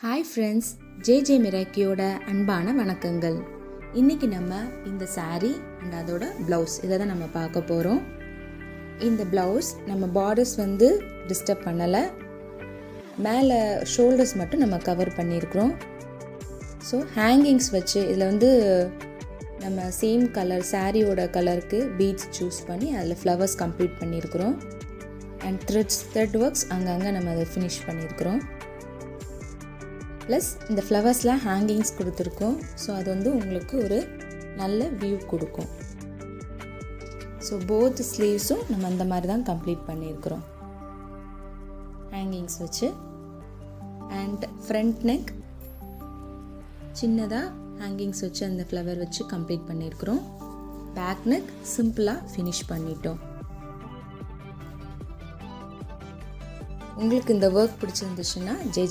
Hi friends, J மிராக்கியோட அன்பான வணக்கங்கள். இன்றைக்கி நம்ம இந்த saree அண்ட் அதோட ப்ளவுஸ் இதை தான் நம்ம பார்க்க போகிறோம். இந்த ப்ளவுஸ் நம்ம பார்டர்ஸ் டிஸ்டர்ப் பண்ணலை, மேலே ஷோல்டர்ஸ் மட்டும் நம்ம கவர் பண்ணியிருக்கிறோம். ஸோ ஹேங்கிங்ஸ் வச்சு இதில் நம்ம சேம் கலர் சாரியோட கலருக்கு பீட்ஸ் சூஸ் பண்ணி அதில் ஃப்ளவர்ஸ் கம்ப்ளீட் பண்ணியிருக்கிறோம். அண்ட் த்ரெட் ஒர்க்ஸ் அங்கங்கே நம்ம அதை ஃபினிஷ் பண்ணியிருக்கிறோம். ப்ளஸ் இந்த ஃப்ளவர்ஸ்லாம் ஹேங்கிங்ஸ் கொடுத்துருக்கோம். ஸோ அது உங்களுக்கு ஒரு நல்ல வியூ கொடுக்கும். ஸோ போத் ஸ்லீவ்ஸும் நம்ம அந்த மாதிரி தான் கம்ப்ளீட் பண்ணியிருக்கிறோம் ஹேங்கிங்ஸ் வச்சு. அண்ட் ஃப்ரண்ட் நெக் சின்னதாக ஹேங்கிங்ஸ் வச்சு அந்த ஃப்ளவர் வச்சு கம்ப்ளீட் பண்ணியிருக்கிறோம். பேக் நெக் சிம்பிளாக ஃபினிஷ் பண்ணிட்டோம். உங்களுக்கு இந்த ஒர்க் பிடிச்சிருந்துச்சுன்னா ஜே